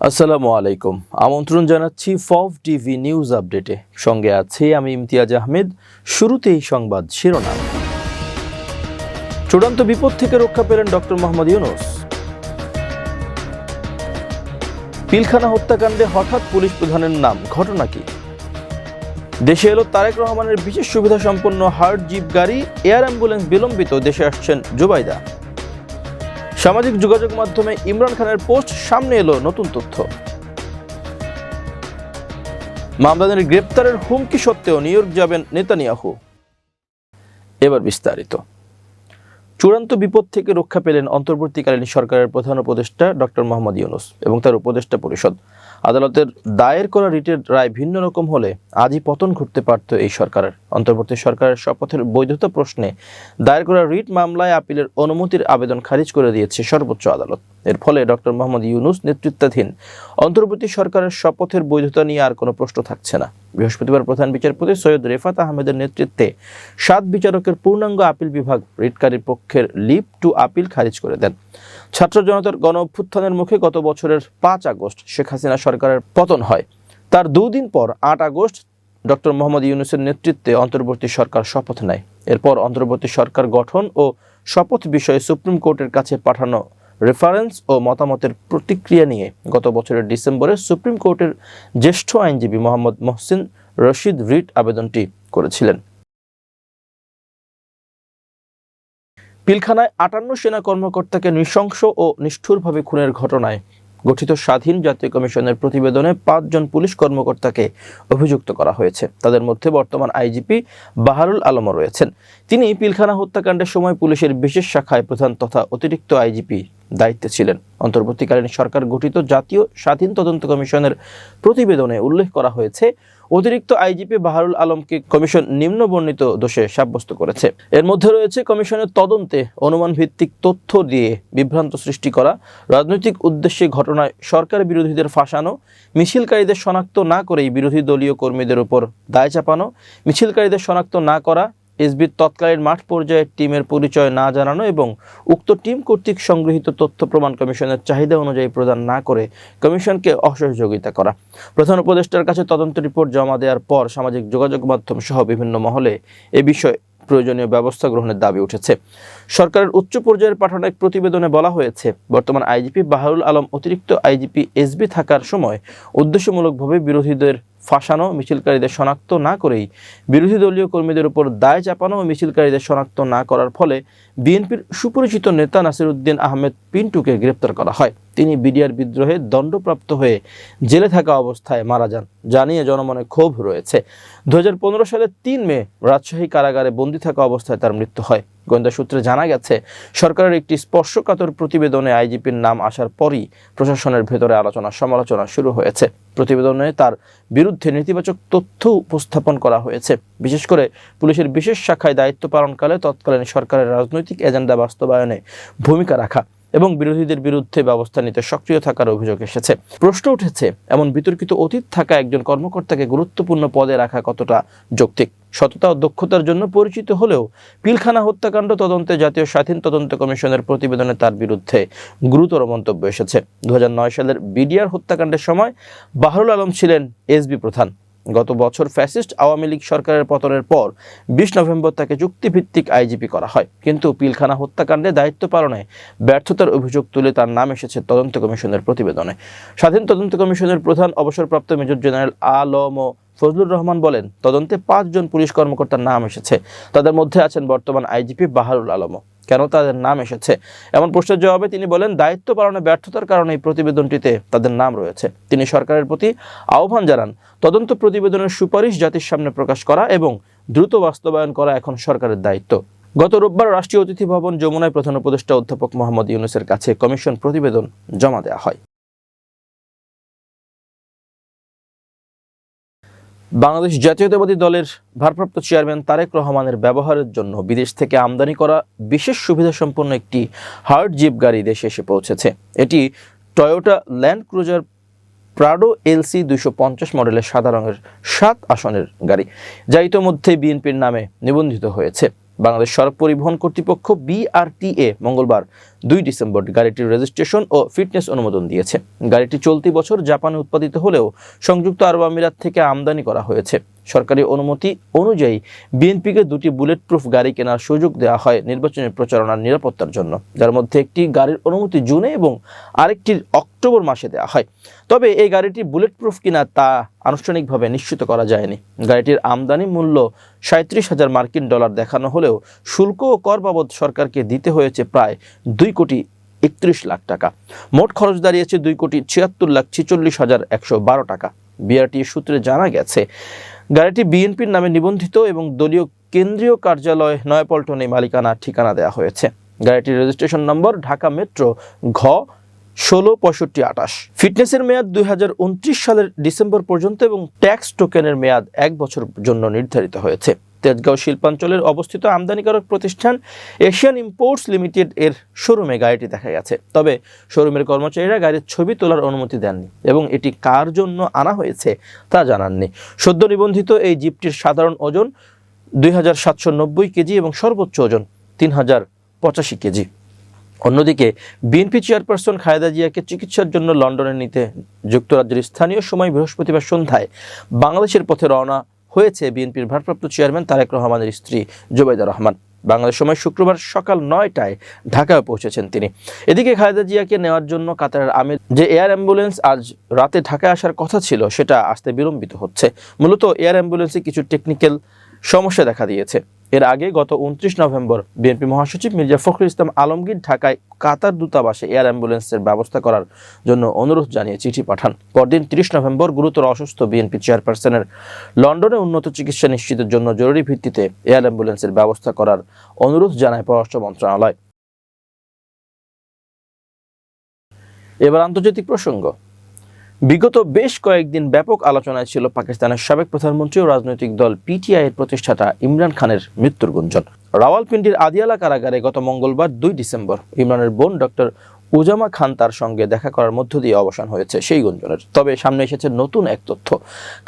আসসালামু আলাইকুম। আমন্ত্রণ জানাচ্ছি ফভ টিভি নিউজ আপডেটে। সঙ্গে আছি আমি ইমতিয়াজ আহমেদ। শুরুতেই সংবাদ শিরোনাম। চূড়ান্ত বিপদ থেকে রক্ষা পেলেন ডক্টর মোহাম্মদ ইউনূস। পিলখানা হত্যাকাণ্ডে হঠাৎ পুলিশ প্রধানের নাম, ঘটনা কি? দেশে এলো তারেক রহমানের বিশেষ সুবিধা সম্পন্ন হার্ট জিপ গাড়ি, এয়ার অ্যাম্বুলেন্স বিলম্বিত, দেশে আসছেন জুবাইদা। সামাজিক যোগাযোগ মাধ্যমে ইমরান খানের পোস্ট, সামনে এলো নতুন তথ্য। মামদানির গ্রেপ্তারের হুমকি সত্ত্বেও নিউ ইয়র্ক যাবেন নেতানিয়াহু। এবার বিস্তারিত। চূড়ান্ত বিপদ থেকে রক্ষা পেলেন অন্তর্বর্তীকালীন সরকারের প্রধান উপদেষ্টা ডক্টর মোহাম্মদ ইউনূস এবং তার উপদেষ্টা পরিষদ। আদালতের দায়ের করা রিটের রায় ভিন্ন রকম হলে আজই পতন ঘটতে পারত এই সরকারের। অন্তর্বর্তী সরকারের শপথের বৈধতা প্রশ্নে দায়ের করা রিট মামলায় আপিলের অনুমতির আবেদন খারিজ করে দিয়েছে সর্বোচ্চ আদালত। এর ফলে ডক্টর মোহাম্মদ ইউনূস নেতৃত্বাধীন অন্তর্বর্তী সরকারের শপথের বৈধতা নিয়ে আর কোনো প্রশ্ন থাকছে না। বৃহস্পতিবার প্রধান বিচারপতি সৈয়দ রেফাত আহমেদের নেতৃত্বে 7 বিচারকের পূর্ণাঙ্গ আপিল বিভাগ রিটকারীর পক্ষের লিভ টু আপিল খারিজ করে দেন। ছাত্র জনতার গণ অভ্যুত্থানের মুখে গত বছরের 5 আগস্ট শেখ হাসিনা সরকারের পতন হয়। তার 2 দিন পর 8 আগস্ট ডক্টর মোহাম্মদ ইউনূসের নেতৃত্বে অন্তর্বর্তী সরকার শপথ নেয়। এরপর অন্তর্বর্তী সরকার গঠন ও শপথ বিষয়ে সুপ্রিম কোর্টের কাছে পাঠানো রেফারেন্স ও মতামতের প্রতিক্রিয়া নিয়ে গত বছরের ডিসেম্বরে সুপ্রিম কোর্টের জ্যেষ্ঠ আইনজীবী মোহাম্মদ মহসিন রশিদ রিট আবেদনটি করেছিলেন। পিলখানায় 58 সেনা কর্মকর্তাকে নৃশংস ও নিষ্ঠুরভাবে খুনের ঘটনায় গঠিত স্বাধীন জাতীয় কমিশনের প্রতিবেদনে 5 জন পুলিশ কর্মকর্তাকে অভিযুক্ত করা হয়েছে। তাদের মধ্যে বর্তমান আইজিপি বাহারুল আলমও রয়েছেন। তিনি পিলখানা হত্যাকাণ্ডের সময় পুলিশের বিশেষ শাখায় প্রধান তথা অতিরিক্ত আইজিপি দায়িত্বে ছিলেন। অন্তর্বর্তীকালীন সরকার গঠিত জাতীয় স্বাধীন তদন্ত কমিশনের প্রতিবেদনে উল্লেখ করা হয়েছে, অতিরিক্ত আইজিপি বাহারুল আলমকে কমিশন নিম্নবর্ণিত দোষে সাব্যস্ত করেছে। এর মধ্যে রয়েছে কমিশনের তদন্তে অনুমান ভিত্তিক তথ্য দিয়ে বিভ্রান্ত সৃষ্টি করা, রাজনৈতিক উদ্দেশ্যে ঘটনায় সরকার বিরোধীদের ফাঁসানো, মিছিলকারীদের শনাক্ত না করেই বিরোধী দলীয় কর্মীদের উপর দায় চাপানো, মিছিলকারীদের শনাক্ত না করা, এসবির তৎকালীন মাঠ পর্যায়ের টিমের পরিচয় না জানানো এবং উক্ত টিম কর্তৃক সংগৃহীত তথ্য প্রমাণ কমিশনের চাহিদা অনুযায়ী প্রদান না করে কমিশনকে অসহযোগিতা করা। প্রধান উপদেষ্টার কাছে তদন্ত রিপোর্ট জমা দেওয়ার পর সামাজিক যোগাযোগ মাধ্যম সহ বিভিন্ন মহলে এ বিষয়ে প্রয়োজনীয় ব্যবস্থা গ্রহণের দাবি উঠেছে। সরকারের উচ্চ পর্যায়ের পাঠানো এক প্রতিবেদনে বলা হয়েছে, বর্তমান আইজিপি বাহারুল আলম অতিরিক্ত আইজিপি এসবি থাকার সময় উদ্দেশ্যমূলকভাবে বিরোধীদের ফাঁসানো, মিছিলকারীদের শনাক্ত না করেই বিরোধী দলীয় কর্মীদের উপর দায় চাপানো ও মিছিলকারীদের শনাক্ত না করার ফলে বিএনপির সুপরিচিত নেতা নাসিরউদ্দিন আহমেদ পিন্টুকে গ্রেপ্তার করা হয়। তিনি বিডিআর বিদ্রোহে দণ্ডপ্রাপ্ত হয়ে জেলে থাকা অবস্থায় মারা যান, জানিয়ে জনমনে ক্ষোভ রয়েছে। 2015 সালের 3 মে রাজশাহী কারাগারে বন্দী থাকা অবস্থায় তার মৃত্যু হয়। গোয়েন্দা সূত্রে জানা গেছে, সরকারের একটি স্পর্শকাতর প্রতিবেদনে আইজিপির নাম আসার পরই প্রশাসনের ভেতরে আলোচনা সমালোচনা শুরু হয়েছে। প্রতিবেদনে তার বিরুদ্ধে নেতিবাচক তথ্য উপস্থাপন করা হয়েছে, বিশেষ করে পুলিশের বিশেষ শাখায় দায়িত্ব পালনকালে তৎকালীন সরকারের রাজনৈতিক এজেন্ডা বাস্তবায়নে ভূমিকা রাখা এবং বিরোধীদের বিরুদ্ধে ব্যবস্থা নিতে সক্রিয় থাকার অভিযোগ এসেছে। প্রশ্ন উঠেছে, এমন বিতর্কিত অতীত থাকা একজন কর্মকর্তাকে গুরুত্বপূর্ণ পদে রাখা কতটা যৌক্তিক? সততা ও দক্ষতার জন্য পরিচিত হলেও পিলখানা হত্যাকাণ্ড তদন্তে জাতীয় স্বাধীন তদন্ত কমিশনের প্রতিবেদনে তার বিরুদ্ধে গুরুতর মন্তব্য এসেছে। 2009 সালের বিডিআর হত্যাকাণ্ডের সময় বাহারুল আলম ছিলেন এসবি প্রধান। গত বছর ফ্যাসিস্ট আওয়ামী লীগ সরকারের পতনের পর 20 নভেম্বর তাকে চুক্তিভিত্তিক আইজিপি করা হয়, কিন্তু পিলখানা হত্যাকাণ্ডে দায়িত্ব পালনে ব্যর্থতার অভিযোগ তুলে তার নাম এসেছে তদন্ত কমিশনের প্রতিবেদনে। স্বাধীন তদন্ত কমিশনের প্রধান অবসরপ্রাপ্ত মেজর জেনারেল আলম ফজলুর রহমান বলেন, তদন্তে 5 জন পুলিশ কর্মকর্তার নাম এসেছে। তাদের মধ্যে আছেন বর্তমান আইজিপি বাহারুল আলমও। কেন তাদের নাম এসেছে? এমন প্রশ্নের জবাবে তিনি বলেন, দায়িত্ব পালনে ব্যর্থতার কারণে এই প্রতিবেদনটিতে তাদের নাম রয়েছে। তিনি সরকারের প্রতি আহ্বান জানান, তদন্ত প্রতিবেদনের সুপারিশ জাতির সামনে প্রকাশ করা এবং দ্রুত বাস্তবায়ন করা এখন সরকারের দায়িত্ব। গত রোববার রাষ্ট্রীয় অতিথি ভবন যমুনায় প্রধান উপদেষ্টা অধ্যাপক মোহাম্মদ ইউনূসের কাছে কমিশন প্রতিবেদন জমা দেওয়া হয়। বাংলাদেশ জাতীয়তাবাদী দলের ভারপ্রাপ্ত চেয়ারম্যান তারেক রহমানের ব্যবহারের জন্য বিদেশ থেকে আমদানি করা বিশেষ সুবিধা সম্পন্ন একটি হার্ট জিপ গাড়ি দেশে এসে পৌঁছেছে। এটি Toyota land cruiser Prado LC 250 মডেলের সাদা রঙের 7 আসনের গাড়ি, যা ইতোমধ্যে বিএনপির নামে নিবন্ধিত হয়েছে। বাংলাদেশ সড়ক পরিবহন কর্তৃপক্ষ বিআরটিএ মঙ্গলবার 2 ডিসেম্বর গাড়িটির রেজিস্ট্রেশন ও ফিটনেস অনুমোদন দিয়েছে। গাড়িটি চলতি বছর জাপানে উৎপাদিত হলেও সংযুক্ত আরব আমিরাত থেকে আমদানি করা হয়েছে। সরকারি অনুমতি অনুযায়ী বিএনপিকে 2টি বুলেট প্রুফ গাড়ি কেনার সুযোগ দেওয়া হয় নির্বাচনী প্রচারণার নিরাপত্তার জন্য, যার মধ্যে একটি গাড়ির অনুমতি জুনে এবং আরেকটি অক্টোবর মাসে দেওয়া হয়। তবে এই গাড়িটি বুলেট প্রুফ কিনা তা আনুষ্ঠানিকভাবে নিশ্চিত করা যায়নি। গাড়িটির আমদানি মূল্য 37,000 মার্কিন ডলার দেখানো হলেও শুল্ক ও কর বাবদ সরকারকে দিতে হয়েছে প্রায় 2,31,00,000 টাকা। মোট খরচ দাঁড়িয়েছে 2,76,46,112 টাকা। বিআরটি সূত্রে জানা গেছে, গাড়িটি বিএনপির নামে নিবন্ধিত এবং দলীয় কেন্দ্রীয় কার্যালয় নয়াপল্টনে মালিকানা ঠিকানা দেওয়া হয়েছে। গাড়িটির রেজিস্ট্রেশন নম্বর ঢাকা মেট্রো ঘ 166528। ফিটনেসের মেয়াদ 2029 সালের ডিসেম্বর পর্যন্ত এবং ট্যাক্স টোকেনের মেয়াদ 1 বছর জন্য নির্ধারিত হয়েছে। তেজগাঁও শিল্পাঞ্চলের অবস্থিত আমদানিকারক প্রতিষ্ঠান এশিয়ান ইম্পোর্টস লিমিটেড এর শোরুমে গাড়িটি দেখা গেছে। তবে শোরুমের কর্মচারীরা গাড়ির ছবি তোলার অনুমতি দেননি এবং এটি কার জন্য আনা হয়েছে তা জানাননি। সদ্য নিবন্ধিত এই জিপটির সাধারণ ওজন 2,790 কেজি এবং সর্বোচ্চ ওজন 3,085 কেজি। অন্যদিকে বিএনপি চেয়ারপারসন খালেদা জিয়াকে চিকিৎসার জন্য লন্ডনে নিতে যুক্তরাজ্যের স্থানীয় সময় বৃহস্পতিবার সন্ধ্যায় বাংলাদেশের পথে রওনা হয়েছে বিএনপির ভারপ্রাপ্ত চেয়ারম্যান তারেক রহমানের স্ত্রী জুবাইদা রহমান। বাংলাদেশ সময় শুক্রবার সকাল 9টায় ঢাকায় পৌঁছেছেন তিনি। এদিকে খালেদা জিয়াকে নেওয়ার জন্য কাতারের আমির যে এয়ার অ্যাম্বুলেন্স আজ রাতে ঢাকায় আসার কথা ছিল সেটা আসতে বিলম্বিত হচ্ছে। মূলত এয়ার অ্যাম্বুলেন্সে কিছু টেকনিক্যাল সমস্যা দেখা দিয়েছে। এর আগে গত 29 নভেম্বর বিএনপি মহাসচিব মির্জা ফখরুল ইসলাম আলমগীর ঢাকায় কাতার দূতাবাসে এয়ার অ্যাম্বুলেন্সের ব্যবস্থা করার জন্য অনুরোধ জানিয়ে চিঠি পাঠান। পরদিন 30 নভেম্বর গুরুতর অসুস্থ বিএনপি চেয়ারপারসনের লন্ডনে উন্নত চিকিৎসা নিশ্চিতের জন্য জরুরি ভিত্তিতে এয়ার অ্যাম্বুলেন্সের ব্যবস্থা করার অনুরোধ জানায় পররাষ্ট্র মন্ত্রণালয়। এবার আন্তর্জাতিক প্রসঙ্গ। বিগত বেশ কয়েকদিন ব্যাপক আলোচনায় ছিল পাকিস্তানের সাবেক প্রধানমন্ত্রী ও রাজনৈতিক দল পিটিআই এর প্রতিষ্ঠাতা ইমরান খানের মৃত্যুর গুঞ্জন। রাওয়ালপিন্ডির আদিয়ালা কারাগারে গত মঙ্গলবার 2 ডিসেম্বর ইমরানের বোন ডক্টর উজামা খান তার সঙ্গে দেখা করার মধ্য দিয়ে অবসান হয়েছে সেই গুঞ্জনের। তবে সামনে এসেছে নতুন এক তথ্য।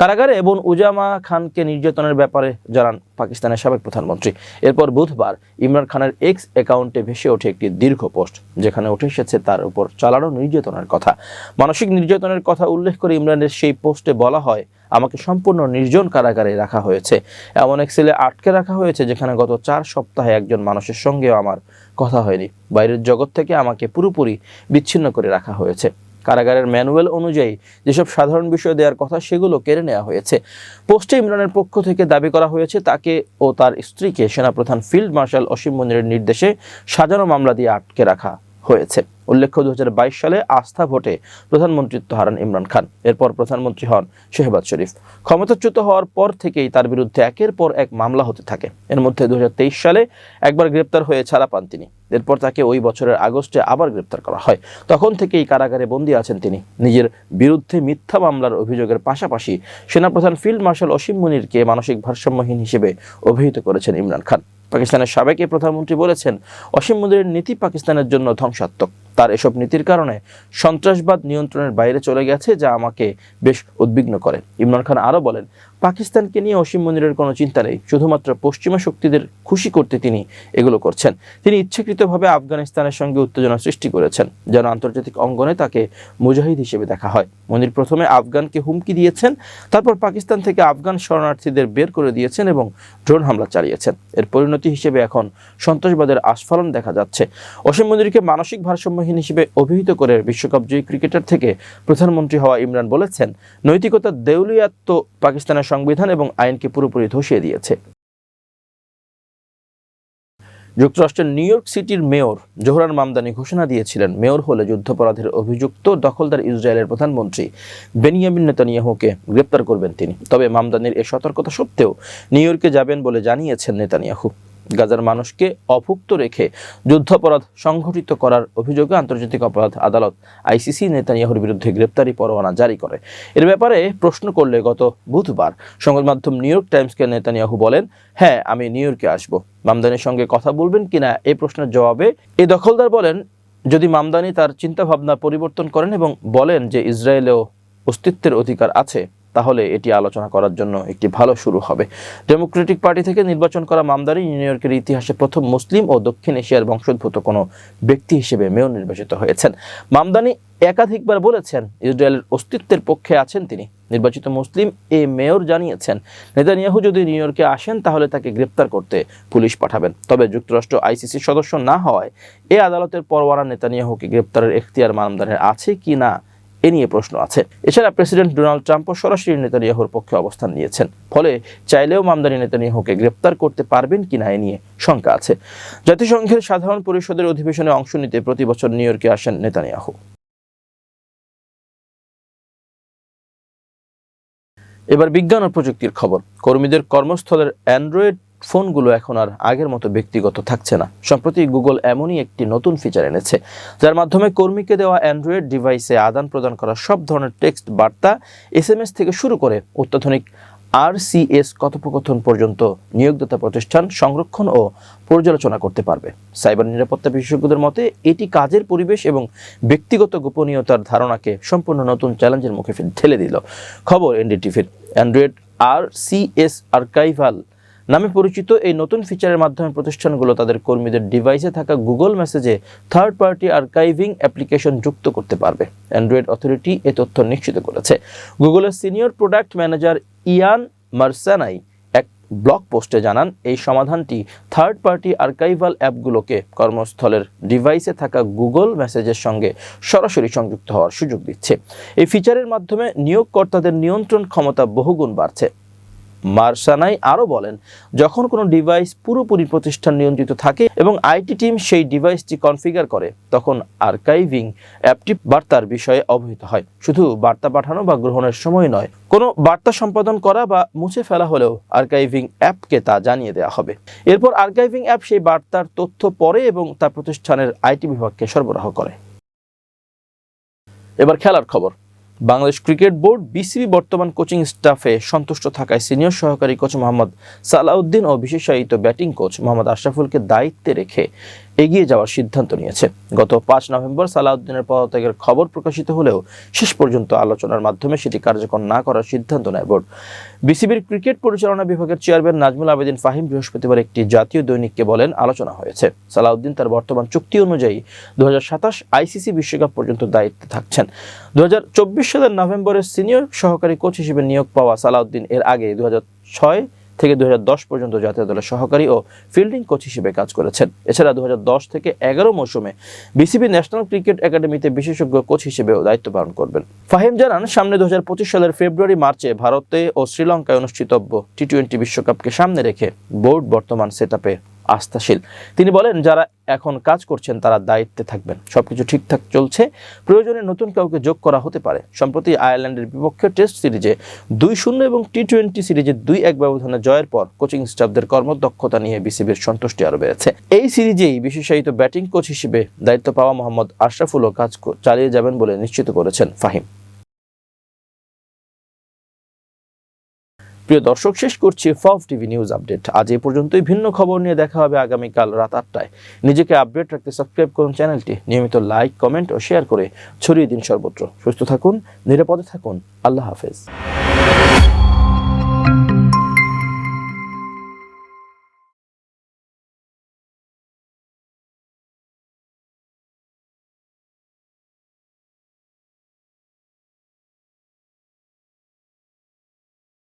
কারাগারে বোন উজামা খানকে নির্যাতনের ব্যাপারে জানান পাকিস্তানের সাবেক প্রধানমন্ত্রী। এরপর বুধবার ইমরান খানের এক্স অ্যাকাউন্টে ভেসে ওঠে একটি দীর্ঘ পোস্ট, যেখানে উঠে এসেছে তার উপর চালানো নির্যাতনের কথা। মানসিক নির্যাতনের কথা উল্লেখ করে ইমরানের সেই পোস্টে বলা হয়, আমাকে সম্পূর্ণ নির্জন কারাগারে রাখা হয়েছে। এমন এক সেলে আটকে রাখা হয়েছে যেখানে গত 4 সপ্তাহে একজন মানুষের সঙ্গেও আমার কথা হয়নি। বাইরের জগৎ থেকে আমাকে পুরোপুরি বিচ্ছিন্ন করে রাখা হয়েছে। কারাগারের ম্যানুয়াল অনুযায়ী যেসব সাধারণ বিষয় দেওয়ার কথা সেগুলো কেড়ে নেওয়া হয়েছে। পোস্টে ইমরানের পক্ষ থেকে দাবি করা হয়েছে তাকে ও তার স্ত্রীকে সেনাপ্রধান ফিল্ড মার্শাল অসীম মুনিরের নির্দেশে সাজানো মামলা দিয়ে আটকে রাখা হয়েছে। উল্লেখ্য 2022 সালে আস্থা ভোটে প্রধানমন্ত্রিত্ব হারান ইমরান খান। এরপর প্রধানমন্ত্রী হন শেহবাজ শরীফ। ক্ষমতাচ্যুত হওয়ার পর থেকেই তার বিরুদ্ধে একের পর এক মামলা হতে থাকে। এর মধ্যে 2023 সালে একবার গ্রেপ্তার হয়ে ছাড়া পান তিনি। এরপর তাকে ওই বছরের আগস্টে আবার গ্রেপ্তার করা হয়। তখন থেকেই কারাগারে বন্দী আছেন তিনি। নিজের বিরুদ্ধে মিথ্যা মামলার অভিযোগের পাশাপাশি সেনাপ্রধান ফিল্ড মার্শাল অসীম মুনিরকে মানসিক ভারসাম্যহীন হিসেবে অভিহিত করেছেন ইমরান খান। পাকিস্তানের সাবেক প্রধানমন্ত্রী বলেছেন, অসীম মুনিরের নীতি পাকিস্তানের জন্য ধ্বংসাত্মক। তার এসব নীতির কারণে সন্ত্রাসবাদ নিয়ন্ত্রণের বাইরে চলে গেছে, যা আমাকে বেশ উদ্বিগ্ন করে। ইমরান খান আরও বলেন, পাকিস্তানকে নিয়ে অসীম মুনিরের কোনো চিন্তা নেই, শুধুমাত্র পশ্চিমা শক্তিদের খুশি করতে তিনি এগুলো করছেন। তিনি ইচ্ছাকৃতভাবে আফগানিস্তানের সঙ্গে উত্তেজনা সৃষ্টি করেছেন যেন আন্তর্জাতিক অঙ্গনে তাকে মুজাহিদ হিসেবে দেখা হয়। মুনির প্রথমে আফগানকে হুমকি দিয়েছেন, তারপর পাকিস্তান থেকে আফগান শরণার্থীদের বের করে দিয়েছেন এবং ড্রোন হামলা চালিয়েছেন। এর পরিণতি হিসেবে এখন সন্ত্রাসবাদের আস্ফালন দেখা যাচ্ছে। অসীম মুনিরকে মানসিক ভারসাম্যহীন হিসেবে অভিহিত করে বিশ্বকাপ জয়ী ক্রিকেটার থেকে প্রধানমন্ত্রী হওয়া ইমরান বলেছেন, নৈতিকতার দেউলিয়াত্ব পাকিস্তানের সংবিধান এবং আইনকে পুরোপুরি ধসিয়ে দিয়েছে। যুক্তরাষ্ট্রের নিউ ইয়র্ক সিটির মেয়র জোহরান মামদানি ঘোষণা দিয়েছিলেন, মেয়র হলে যুদ্ধাপরাধের অভিযুক্ত দখলদার ইসরায়েলের প্রধানমন্ত্রী বেনিয়ামিন নেতানিয়াহুকে গ্রেপ্তার করবেন তিনি। তবে মামদানির এই সতর্কতা সত্ত্বেও নিউ ইয়র্কে যাবেন বলে জানিয়েছেন নেতানিয়াহু। গাজার মানুষকে অভুক্ত রেখে যুদ্ধাপরাধ সংঘটিত করার অভিযোগে আন্তর্জাতিক অপরাধ আদালত আইসিসি নেতানিয়াহুর বিরুদ্ধে গ্রেপ্তারি পরোয়ানা জারি করে। এর ব্যাপারে প্রশ্ন করলে গত বুধবার সংবাদ মাধ্যম নিউ ইয়র্ক টাইমসকে নেতানিয়াহু বলেন, হ্যাঁ, আমি নিউ ইয়র্কে আসবো। মামদানির সঙ্গে কথা বলবেন কিনা এই প্রশ্নের জবাবে এই দখলদার বলেন, যদি মামদানি তার চিন্তাভাবনা পরিবর্তন করেন এবং বলেন যে ইসরায়েলেও অস্তিত্বের অধিকার আছে, তাহলে এটি আলোচনা করার জন্য একটি ভালো শুরু হবে। ডেমোক্রেটিক পার্টি থেকে নির্বাচন করা মামদানি নিউ ইয়র্কের ইতিহাসে প্রথম মুসলিম ও দক্ষিণ এশিয়ার বংশোদ্ভূত কোনো ব্যক্তি হিসেবে মেয়র নির্বাচিত হয়েছেন। মামদানি একাধিকবার বলেছেন ইসরায়েলের অস্তিত্বের পক্ষে আছেন তিনি। নির্বাচিত মুসলিম এই মেয়র জানিয়েছেন, নেতানিয়াহু যদি নিউ ইয়র্কে আসেন তাহলে তাকে গ্রেপ্তার করতে পুলিশ পাঠাবেন। তবে যুক্তরাষ্ট্র আইসিসির সদস্য না হওয়ায় এই আদালতের পরোয়ানা নেতানিয়াহুকে গ্রেপ্তারের এখতিয়ার মামদানির আছে কি না এ নিয়ে প্রশ্ন আছে। এছাড়া প্রেসিডেন্ট ডোনাল্ড ট্রাম্পও সরাসরি নেতানিয়াহুর পক্ষে অবস্থান নিয়েছেন, ফলে চাইলেও মামদানি নেতানিয়াহুকে গ্রেপ্তার করতে পারবেন কিনা এ নিয়ে শঙ্কা আছে। জাতিসংঘের সাধারণ পরিষদের অধিবেশনে অংশ নিতে প্রতি বছর নিউ ইয়র্কে আসেন নেতানিয়াহু। এবার বিজ্ঞান ও প্রযুক্তির খবর। কর্মীদের কর্মস্থলের অ্যান্ড্রয়েড ফোনগুলো এখন আর আগের মতো ব্যক্তিগত থাকছে না। সম্প্রতি গুগল এমনই একটি নতুন ফিচার এনেছে, যার মাধ্যমে কর্মীকে দেওয়া অ্যান্ড্রয়েড ডিভাইসে আদান প্রদান করা সব ধরনের টেক্সট বার্তা, SMS থেকে শুরু করে অত্যাধুনিক RCS কথোপকথন পর্যন্ত নিয়োগদাতা প্রতিষ্ঠান সংরক্ষণ ও পর্যালোচনা করতে পারবে। সাইবার নিরাপত্তা বিশেষজ্ঞদের মতে এটি কাজের পরিবেশ এবং ব্যক্তিগত গোপনীয়তার ধারণাকে সম্পূর্ণ নতুন চ্যালেঞ্জের মুখে ঠেলে দিল। খবর এনডিটিভির। অ্যান্ড্রয়েড RCS আর্কাইভাল নামে পরিচিত এই নতুন ফিচারের মাধ্যমে প্রতিষ্ঠানগুলো তাদের কর্মীদের ডিভাইসে থাকা গুগল মেসেজে থার্ড পার্টি আর্কাইভিং অ্যাপ্লিকেশন যুক্ত করতে পারবে। অ্যান্ড্রয়েড অথরিটি এ তথ্য নিশ্চিত করেছে। গুগলের সিনিয়র প্রোডাক্ট ম্যানেজার ইয়ান মার্সানাই এক ব্লগ পোস্টে জানান, এই সমাধানটি থার্ড পার্টি আর্কাইভাল অ্যাপগুলোকে কর্মস্থলের ডিভাইসে থাকা গুগল মেসেজের সঙ্গে সরাসরি সংযুক্ত হওয়ার সুযোগ দিচ্ছে। এই ফিচারের মাধ্যমে নিয়োগকর্তাদের নিয়ন্ত্রণ ক্ষমতা বহুগুণ বাড়ছে। মার্সানাই আরও বলেন, যখন কোনো ডিভাইস পুরোপুরি প্রতিষ্ঠান নিয়ন্ত্রিত থাকে এবং আইটি টিম সেই ডিভাইসটি কনফিগার করে, তখন আর্কাইভিং অ্যাপটি বার্তার বিষয়ে অবহিত হয়। শুধু বার্তা পাঠানো বা গ্রহণের সময় নয়, কোনো বার্তা সম্পাদন করা বা মুছে ফেলা হলেও আর্কাইভিং অ্যাপকে তা জানিয়ে দেওয়া হবে। এরপর আর্কাইভিং অ্যাপ সেই বার্তার তথ্য পড়ে এবং তা প্রতিষ্ঠানের আইটি বিভাগকে সরবরাহ করে। এবার খেলার খবর। বাংলাদেশ ক্রিকেট বোর্ড BCB বর্তমান কোচিং স্টাফে সন্তুষ্ট থাকায় সিনিয়র সহকারী কোচ মোহাম্মদ সালাউদ্দিন ও বিশেষায়িত ব্যাটিং কোচ মোহাম্মদ আশরাফুলকে দায়িত্বে রেখে এগিয়ে যাওয়ার সিদ্ধান্ত নিয়েছে। গত 5 নভেম্বর সালাউদ্দিনের পদত্যাগের খবর প্রকাশিত হলেও শেষ পর্যন্ত আলোচনার মাধ্যমে সেটি কার্যকর না করার সিদ্ধান্ত নেয় বোর্ড। BCBর ক্রিকেট পরিচালনা বিভাগের চেয়ারম্যান নাজমুল আবেদিন ফাহিম বৃহস্পতিবার একটি জাতীয় দৈনিককে বলেন, আলোচনা হয়েছে। সালাউদ্দিন তার বর্তমান চুক্তি অনুযায়ী 2027 ICC বিশ্বকাপ পর্যন্ত দায়িত্বে থাকছেন। 2024 সালের নভেম্বরের সিনিয়র সহকারী কোচ হিসেবে নিয়োগ পাওয়া সালাউদ্দিন এর আগে 2006 থেকে 2010 পর্যন্ত জাতীয় দলের সহকারী ও ফিল্ডিং কোচ হিসেবে কাজ করেছেন। এছাড়া 2010 থেকে 11 মৌসুমে BCB ন্যাশনাল ক্রিকেট একাডেমিতে বিশেষজ্ঞ কোচ হিসেবেও দায়িত্ব পালন করবেন। ফাহিম জানান, সামনে 2025 সালের ফেব্রুয়ারি-মার্চে ভারতে ও শ্রীলঙ্কায় অনুষ্ঠিতব্য T20 বিশ্বকাপকে সামনে রেখে বোর্ড বর্তমান সেটআপে আস্থাশীল। তিনি বলেন, যারা এখন কাজ করছেন তারা দায়িত্বে থাকবেন। সবকিছু ঠিকঠাক চলছে, প্রয়োজনে নতুন কাউকে যোগ করা হতে পারে। সম্প্রতি আয়ারল্যান্ডের বিপক্ষে টেস্ট সিরিজে 2-0 এবং T20 সিরিজে 2-1 ব্যবধানে জয়ের পর কোচিং স্টাফদের কর্মদক্ষতা নিয়ে BCBর সন্তুষ্টি আরও বেড়েছে। এই সিরিজেই বিশেষায়িত ব্যাটিং কোচ হিসেবে দায়িত্ব পাওয়া মোহাম্মদ আশরাফুলও কাজ চালিয়ে যাবেন বলে নিশ্চিত করেছেন ফাহিম। প্রিয় দর্শক, শেষ করছি FOF টিভি নিউজ আপডেট। আজ এই পর্যন্তই। ভিন্ন খবর নিয়ে দেখা হবে আগামীকাল রাত 8টায়। নিজেকে আপডেট রাখতে সাবস্ক্রাইব করুন চ্যানেলটি। নিয়মিত লাইক, কমেন্ট ও শেয়ার করে ছড়িয়ে দিন সর্বত্র। সুস্থ থাকুন, নিরাপদে থাকুন। আল্লাহ হাফেজ।